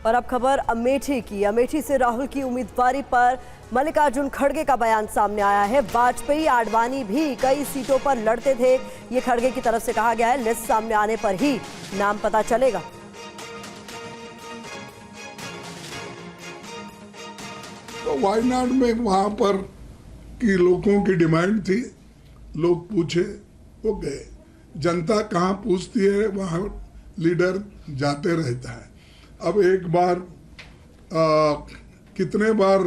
और अब खबर अमेठी की। अमेठी से राहुल की उम्मीदवारी पर मल्लिकार्जुन खड़गे का बयान सामने आया है। वाजपेयी आडवाणी भी कई सीटों पर लड़ते थे, ये खड़गे की तरफ से कहा गया है। लिस्ट सामने आने पर ही नाम पता चलेगा। तो वायनाड में वहां पर की लोगों की डिमांड थी, लोग पूछे, वो गए। जनता कहाँ पूछती है वहां लीडर जाते रहता है। अब एक बार कितने बार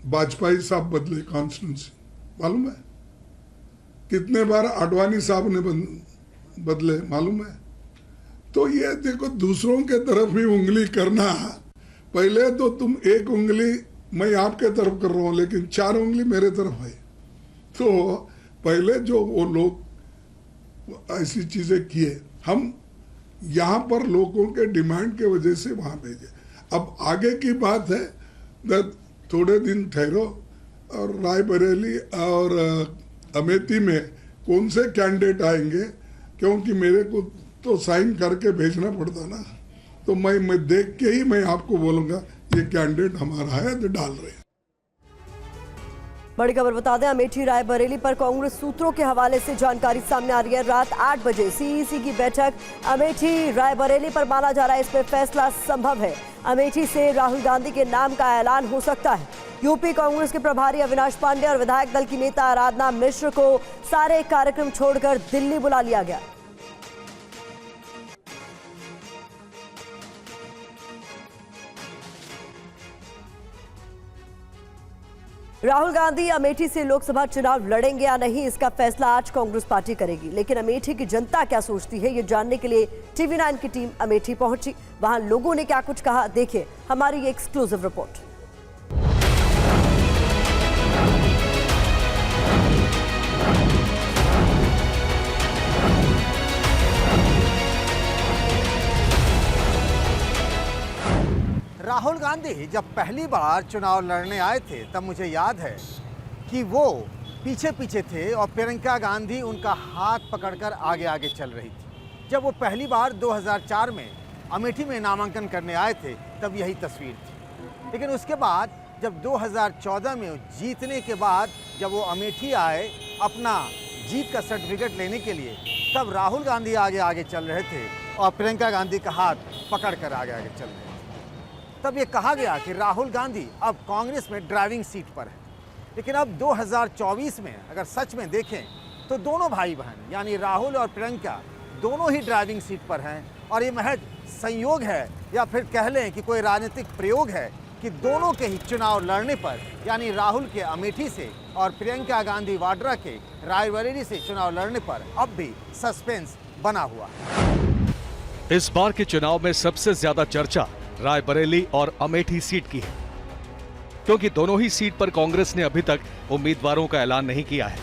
वाजपेयी साहब बदले कॉन्स्टिट्यूंसी मालूम है? कितने बार आडवाणी साहब ने बदले मालूम है? तो ये देखो, दूसरों के तरफ भी उंगली करना, पहले तो तुम एक उंगली मैं आपके तरफ कर रहा हूं लेकिन 4 उंगली मेरे तरफ है। तो पहले जो वो लोग ऐसी चीजें किए, हम यहाँ पर लोगों के डिमांड के वजह से वहां भेजे। अब आगे की बात है, थोड़े दिन ठहरो और रायबरेली और अमेठी में कौन से कैंडिडेट आएंगे, क्योंकि मेरे को तो साइन करके भेजना पड़ता ना। तो मैं देख के ही मैं आपको बोलूंगा ये कैंडिडेट हमारा है तो डाल रहे हैं। बड़ी खबर बता दें, अमेठी रायबरेली पर कांग्रेस सूत्रों के हवाले से जानकारी सामने आ रही है। रात 8 बजे सीईसी की बैठक अमेठी रायबरेली पर माना जा रहा है, इसमें फैसला संभव है। अमेठी से राहुल गांधी के नाम का ऐलान हो सकता है। यूपी कांग्रेस के प्रभारी अविनाश पांडे और विधायक दल की नेता आराधना मिश्र को सारे कार्यक्रम छोड़कर दिल्ली बुला लिया गया। राहुल गांधी अमेठी से लोकसभा चुनाव लड़ेंगे या नहीं, इसका फैसला आज कांग्रेस पार्टी करेगी। लेकिन अमेठी की जनता क्या सोचती है, ये जानने के लिए TV9 की टीम अमेठी पहुंची। वहां लोगों ने क्या कुछ कहा, देखिए हमारी ये एक्सक्लूसिव रिपोर्ट। राहुल गांधी जब पहली बार चुनाव लड़ने आए थे तब मुझे याद है कि वो पीछे पीछे थे और प्रियंका गांधी उनका हाथ पकड़कर आगे आगे चल रही थी। जब वो पहली बार 2004 में अमेठी में नामांकन करने आए थे तब यही तस्वीर थी। लेकिन उसके बाद जब 2014 में जीतने के बाद जब वो अमेठी आए अपना जीत का सर्टिफिकेट लेने के लिए, तब राहुल गांधी आगे आगे चल रहे थे और प्रियंका गांधी का हाथ पकड़कर आगे आगे चल रहे थे। तब ये कहा गया कि राहुल गांधी अब कांग्रेस में ड्राइविंग सीट पर है। लेकिन अब 2024 में अगर सच में देखें तो दोनों भाई बहन यानी राहुल और प्रियंका दोनों ही ड्राइविंग सीट पर हैं। और ये महज संयोग है या फिर कह लें कि कोई राजनीतिक प्रयोग है कि दोनों के ही चुनाव लड़ने पर, यानी राहुल के अमेठी से और प्रियंका गांधी वाड्रा के रायबरेली से चुनाव लड़ने पर अब भी सस्पेंस बना हुआ है। इस बार के चुनाव में सबसे ज्यादा चर्चा रायबरेली और अमेठी सीट की है, क्योंकि दोनों ही सीट पर कांग्रेस ने अभी तक उम्मीदवारों का ऐलान नहीं किया है।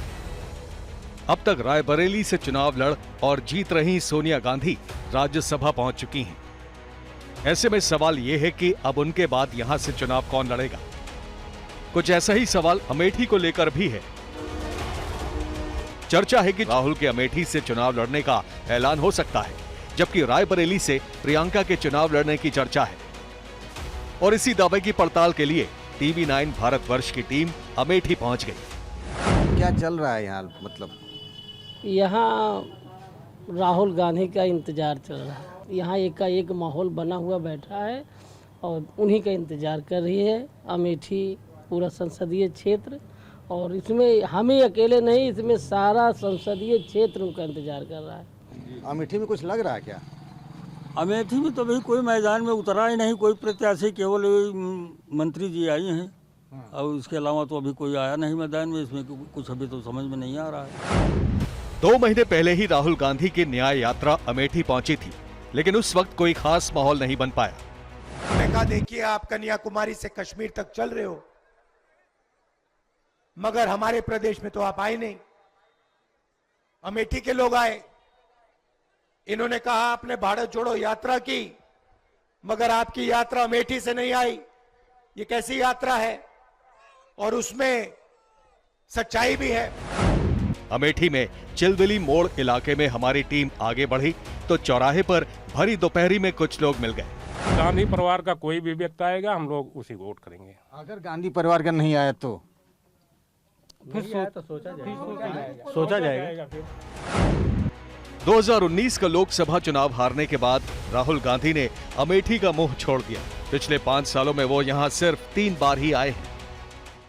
अब तक रायबरेली से चुनाव लड़ और जीत रही सोनिया गांधी राज्यसभा पहुंच चुकी हैं। ऐसे में सवाल यह है कि अब उनके बाद यहां से चुनाव कौन लड़ेगा। कुछ ऐसा ही सवाल अमेठी को लेकर भी है। चर्चा है कि राहुल के अमेठी से चुनाव लड़ने का ऐलान हो सकता है, जबकि रायबरेली से प्रियंका के चुनाव लड़ने की चर्चा है। और इसी दावे की पड़ताल के लिए TV9 भारतवर्ष की टीम अमेठी पहुंच गई। क्या चल रहा है यहाँ? मतलब यहाँ राहुल गांधी का इंतजार चल रहा है। यहाँ एक माहौल बना हुआ बैठा है और उन्हीं का इंतजार कर रही है अमेठी पूरा संसदीय क्षेत्र। और इसमें हम ही अकेले नहीं, इसमें सारा संसदीय क्षेत्र उनका इंतजार कर रहा है। अमेठी में कुछ लग रहा है क्या? अमेठी में तो अभी कोई मैदान में उतरा ही नहीं, कोई प्रत्याशी, केवल मंत्री जी आई हैं और उसके अलावा तो अभी कोई आया नहीं मैदान में। इसमें कुछ अभी तो समझ में नहीं आ रहा है। 2 महीने पहले ही राहुल गांधी की न्याय यात्रा अमेठी पहुंची थी, लेकिन उस वक्त कोई खास माहौल नहीं बन पाया। देखा, देखिए आप कन्याकुमारी से कश्मीर तक चल रहे हो, मगर हमारे प्रदेश में तो आप आए नहीं। अमेठी के लोग आए, इन्होंने कहा आपने भारत जोड़ो यात्रा की, मगर आपकी यात्रा अमेठी से नहीं आई। ये कैसी यात्रा है? और उसमें सच्चाई भी है। अमेठी में चिलविली मोड़ इलाके में हमारी टीम आगे बढ़ी तो चौराहे पर भरी दोपहरी में कुछ लोग मिल गए। गांधी परिवार का कोई भी व्यक्ति आएगा हम लोग उसी को वोट करेंगे। अगर गांधी परिवार का नहीं आया तो फिर सोचा जाएगा। 2019 का लोकसभा चुनाव हारने के बाद राहुल गांधी ने अमेठी का मुंह छोड़ दिया। पिछले 5 सालों में वो यहां सिर्फ 3 बार ही आए हैं।